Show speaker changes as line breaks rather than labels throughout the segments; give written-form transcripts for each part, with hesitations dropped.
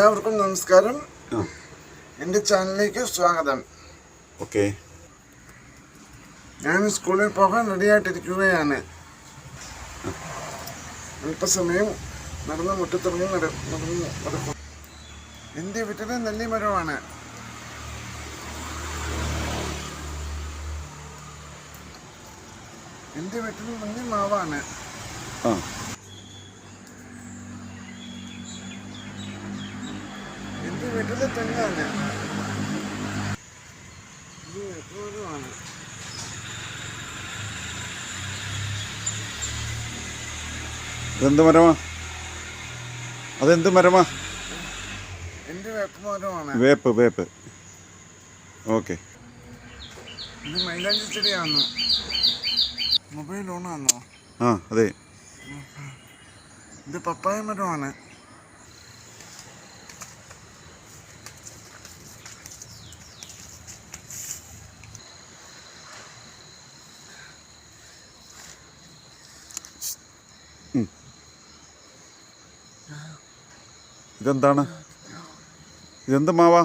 എല്ലാവർക്കും നമസ്കാരം. എൻ്റെ ചാനലിലേക്ക് സ്വാഗതം.
ഓക്കെ,
ഞാൻ സ്കൂളിൽ പോകാൻ റെഡിയായിട്ടിരിക്കുകയാണ്. അല്പസമയം നടന്ന് മുറ്റത്തിറങ്ങി നടക്കും. എൻ്റെ വീട്ടിലെ നെല്ലിമരമാണ്. എൻ്റെ വീട്ടിൽ നെല്ലി മാവാണ്. എൻ്റെ വീട്ടിലെ തെങ്ങാണ്. ഇത് എപ്പോഴുമാണ്.
ഇതെന്ത് മരമാ? അതെന്ത് മരമാ?
എൻ്റെ വേപ്പ് മരമാണ്.
വേപ്പ്. ഓക്കെ.
ഇത് മൈലാഞ്ചി ചെടിയാണോ? മൊബൈൽ ഓണാണോ?
അതെ.
ഇത് പപ്പായ മരമാണ്.
ഇതെന്താണ്? ഇതെന്ത് മാവാ?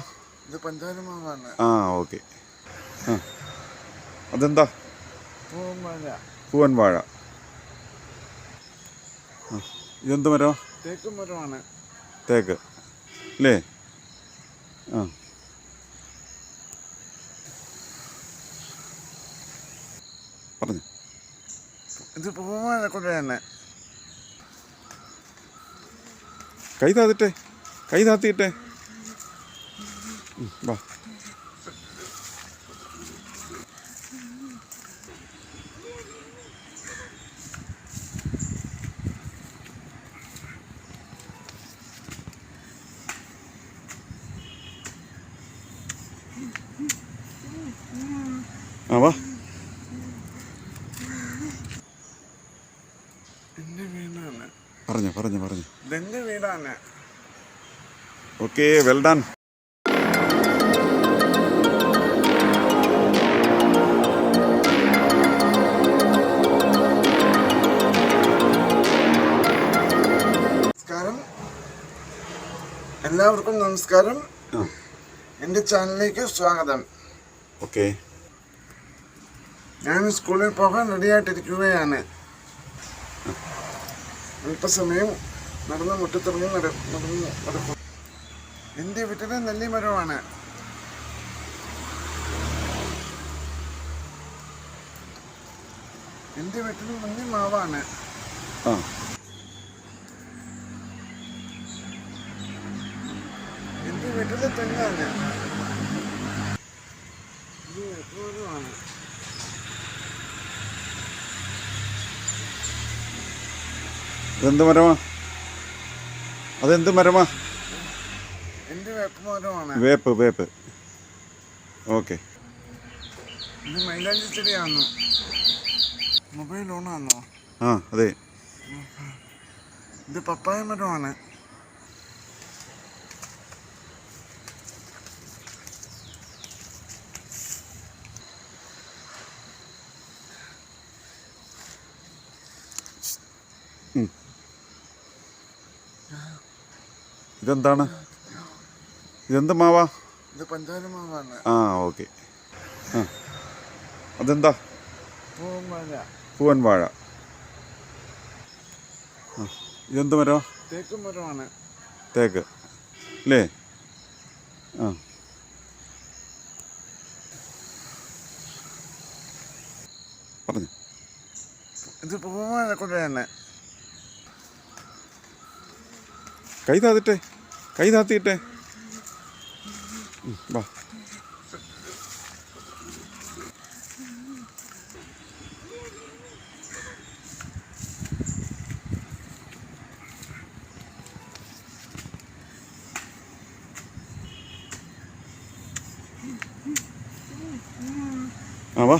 ഇത് പഞ്ചാര മാവാണ്.
ഓക്കെ. അതെന്താ? പൂവൻ വാഴ. ഇതെന്ത് മരമാ?
തേക്ക് മരമാണ്.
തേക്ക് അല്ലേ? പറഞ്ഞു.
ഇത് പൂവാഴ കൊലയാണ്.
കൈ താത്തിയിട്ടെ. വാ. വാ.
എൻ്റെ വീടാണ്.
പറഞ്ഞു.
ഇതെൻ്റെ വീടാണ്.
Okay, well done.
എല്ലാവർക്കും നമസ്കാരം. എൻ്റെ ചാനലിലേക്ക് സ്വാഗതം.
ഓക്കെ,
ഞാൻ സ്കൂളിൽ പോകാൻ റെഡിയായിട്ടിരിക്കുകയാണ്. അല്പസമയം നടന്ന് മുറ്റത്തിറങ്ങി നടക്കും. എൻ്റെ വീട്ടിലെ നെല്ലിമരമാണ്. എൻ്റെ വീട്ടിൽ നെല്ലി മാവാണ്. എൻ്റെ വീട്ടിലെ തെങ്ങാണ്. ഇത് എപ്പോഴുമാണ്.
ഇതെന്ത് മരമാ? അതെന്ത് മരമാ?
എൻ്റെ വേപ്പ് മരമാണ്.
വേപ്പ്. ഓക്കെ.
ഇത് മൈലാഞ്ചി ചെടിയാണോ? മൊബൈൽ ഓണാണോ?
അതെ.
ഇത് പപ്പായ മരമാണ്.
ഇതെന്താണ്? ഇതെന്ത് മാവാ?
ഇത് പഞ്ചാര മാവാണ്.
ഓക്കെ. അതെന്താ? പൂവൻ വാഴ. ഇതെന്ത് മരമാ?
തേക്ക് മരമാണ്.
തേക്ക് അല്ലേ? പറഞ്ഞു.
ഇത് പൂവാഴ കൊലയാണ്.
കൈ താത്തിയിട്ടെ. വാ. വാ.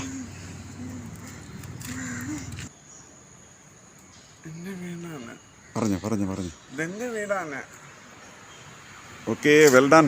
എൻ്റെ വീടാണ്.
പറഞ്ഞു.
ഇതെൻ്റെ വീടാണ്.
Okay, well done.